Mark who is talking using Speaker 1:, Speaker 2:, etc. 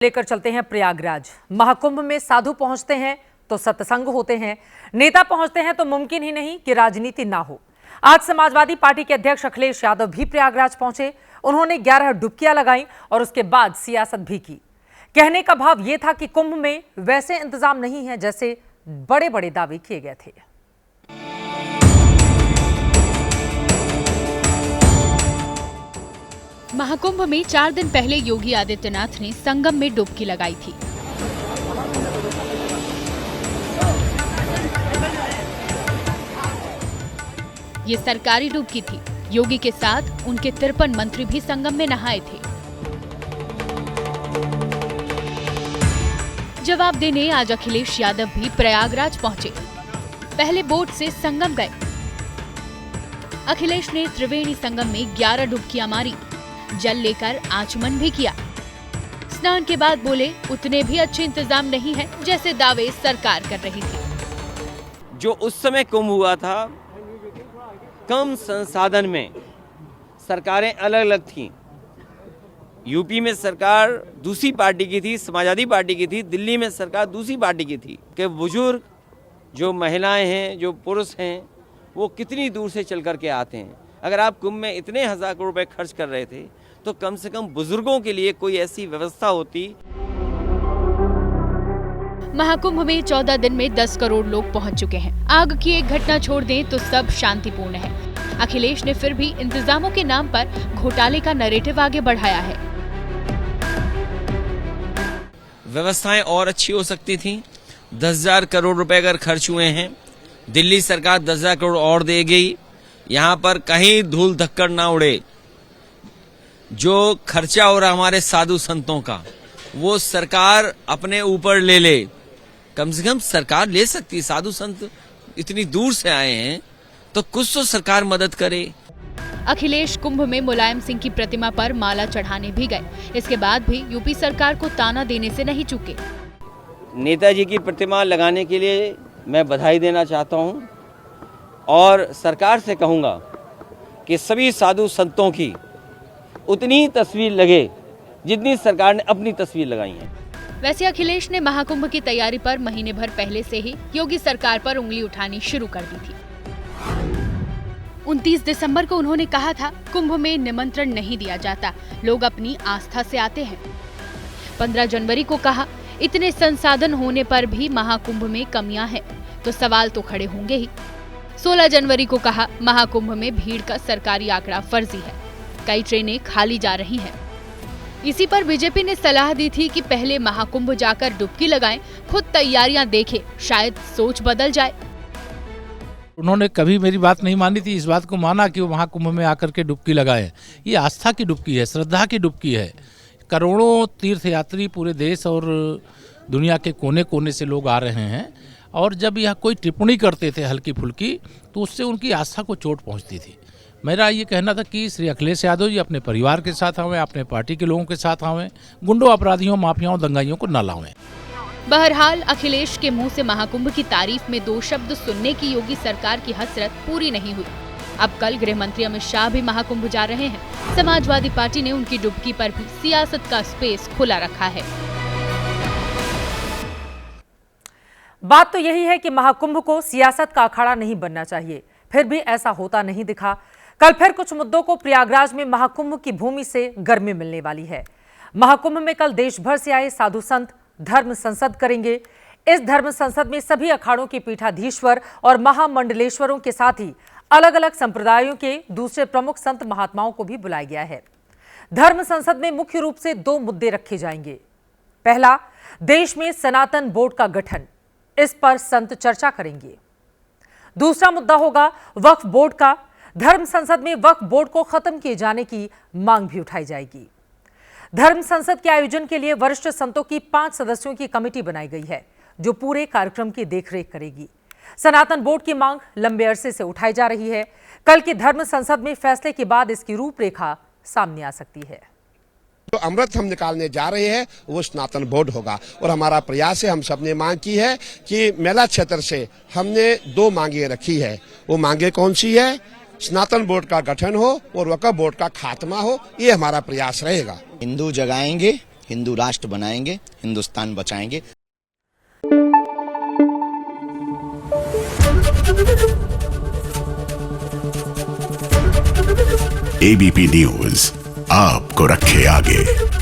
Speaker 1: लेकर चलते हैं प्रयागराज। महाकुंभ में साधु पहुंचते हैं तो सत्संग होते हैं, नेता पहुंचते हैं तो मुमकिन ही नहीं कि राजनीति ना हो। आज समाजवादी पार्टी के अध्यक्ष अखिलेश यादव भी प्रयागराज पहुंचे। उन्होंने 11 डुबकियां लगाई और उसके बाद सियासत भी की। कहने का भाव यह था कि कुंभ में वैसे इंतजाम नहीं है जैसे बड़े बड़े दावे किए गए थे।
Speaker 2: महाकुंभ में 4 दिन पहले योगी आदित्यनाथ ने संगम में डुबकी लगाई थी। ये सरकारी डुबकी थी। योगी के साथ उनके 53 मंत्री भी संगम में नहाए थे। जवाब देने आज अखिलेश यादव भी प्रयागराज पहुंचे। पहले बोट से संगम गए। अखिलेश ने त्रिवेणी संगम में 11 डुबकियां मारी, जल लेकर आचमन भी किया। स्नान के बाद बोले उतने भी अच्छे इंतजाम नहीं है जैसे दावे सरकार कर रही थी।
Speaker 3: जो उस समय कुंभ हुआ था, कम संसाधन में सरकारें अलग अलग थीं। यूपी में सरकार दूसरी पार्टी की थी, समाजवादी पार्टी की थी। दिल्ली में सरकार दूसरी पार्टी की थी। कि बुजुर्ग, जो महिलाएं हैं, जो पुरुष हैं, वो कितनी दूर से चल कर के आते हैं। अगर आप कुंभ में इतने 1000 करोड़ रुपए खर्च कर रहे थे तो कम से कम बुजुर्गों के लिए कोई ऐसी व्यवस्था होती।
Speaker 2: महाकुंभ में 14 दिन में 10 करोड़ लोग पहुंच चुके हैं। आग की एक घटना छोड़ दें तो सब शांतिपूर्ण है। अखिलेश ने फिर भी इंतजामों के नाम पर घोटाले का नैरेटिव आगे बढ़ाया है।
Speaker 3: व्यवस्थाएं और अच्छी हो सकती थी। 10,000 करोड़ रुपए अगर खर्च हुए हैं, दिल्ली सरकार 10,000 करोड़ और देगी। यहाँ पर कहीं धूल धक्कड़ ना उड़े। जो खर्चा हो रहा हमारे साधु संतों का, वो सरकार अपने ऊपर ले ले। कम से कम सरकार ले सकती। साधु संत इतनी दूर से आए हैं तो कुछ तो सरकार मदद करे।
Speaker 2: अखिलेश कुंभ में मुलायम सिंह की प्रतिमा पर माला चढ़ाने भी गए। इसके बाद भी यूपी सरकार को ताना देने से नहीं चूके।
Speaker 3: नेताजी की प्रतिमा लगाने के लिए मैं बधाई देना चाहता हूं और सरकार से कहूंगा कि सभी साधु संतों की उतनी तस्वीर लगे जितनी सरकार ने अपनी तस्वीर लगाई है।
Speaker 2: वैसे अखिलेश ने महाकुंभ की तैयारी पर महीने भर पहले से ही योगी सरकार पर उंगली उठानी शुरू कर दी थी। 29 दिसंबर को उन्होंने कहा था, कुंभ में निमंत्रण नहीं दिया जाता, लोग अपनी आस्था से आते हैं। 15 जनवरी को कहा, इतने संसाधन होने पर भी महाकुंभ में कमियां हैं, तो सवाल तो खड़े होंगे ही। 16 जनवरी को कहा, महाकुंभ में भीड़ का सरकारी आंकड़ा फर्जी है, कई ट्रेनें खाली जा रही हैं। इसी पर बीजेपी ने सलाह दी थी कि पहले महाकुंभ जाकर डुबकी लगाएं, खुद तैयारियां देखें, शायद सोच बदल जाए।
Speaker 4: उन्होंने कभी मेरी बात नहीं मानी थी। इस बात को माना कि वो महाकुंभ में आकर के डुबकी लगाए। ये आस्था की डुबकी है, श्रद्धा की डुबकी है। करोड़ों तीर्थयात्री पूरे देश और दुनिया के कोने कोने से लोग आ रहे हैं और जब यह कोई टिप्पणी करते थे हल्की फुल्की तो उससे उनकी आस्था को चोट पहुंचती थी। मेरा ये कहना था कि श्री अखिलेश यादव जी अपने परिवार के साथ आवें, अपने पार्टी के लोगों के साथ आवें, गुंडों, अपराधियों, माफियाओं, दंगाइयों को न लावें।
Speaker 2: बहरहाल अखिलेश के मुंह से महाकुंभ की तारीफ में 2 शब्द सुनने की योगी सरकार की हसरत पूरी नहीं हुई। अब कल गृह मंत्री अमित शाह भी महाकुंभ जा रहे हैं। समाजवादी पार्टी ने उनकी डुबकी पर भी सियासत का स्पेस खुला रखा है।
Speaker 1: बात तो यही है कि महाकुंभ को सियासत का अखाड़ा नहीं बनना चाहिए, फिर भी ऐसा होता नहीं दिखा। कल फिर कुछ मुद्दों को प्रयागराज में महाकुंभ की भूमि से गर्मी मिलने वाली है। महाकुंभ में कल देश भर से आए साधु संत धर्म संसद करेंगे। इस धर्म संसद में सभी अखाड़ों के पीठाधीश्वर और महामंडलेश्वरों के साथ ही अलग अलग संप्रदायों के दूसरे प्रमुख संत महात्माओं को भी बुलाया गया है। धर्म संसद में मुख्य रूप से 2 मुद्दे रखे जाएंगे। पहला, देश में सनातन बोर्ड का गठन, इस पर संत चर्चा करेंगे। दूसरा मुद्दा होगा वक्फ बोर्ड का। धर्म संसद में वक्फ बोर्ड को खत्म किए जाने की मांग भी उठाई जाएगी। धर्म संसद के आयोजन के लिए वरिष्ठ संतों की 5 सदस्यों की कमेटी बनाई गई है जो पूरे कार्यक्रम की देखरेख करेगी। सनातन बोर्ड की मांग लंबे अरसे से उठाई जा रही है। कल की धर्म संसद में फैसले के बाद इसकी रूपरेखा सामने आ सकती है।
Speaker 5: जो अमृत हम निकालने जा रहे हैं वो सनातन बोर्ड होगा और हमारा प्रयास है, हम सबने मांग की है कि मेला क्षेत्र से हमने 2 मांगे रखी है। वो मांगे कौन सी है? सनातन बोर्ड का गठन हो और वक्फ बोर्ड का खात्मा हो, ये हमारा प्रयास रहेगा।
Speaker 6: हिंदू जगाएंगे हिंदू राष्ट्र बनाएंगे, हिंदुस्तान बचाएंगे।
Speaker 7: एबीपी न्यूज आपको रखे आगे।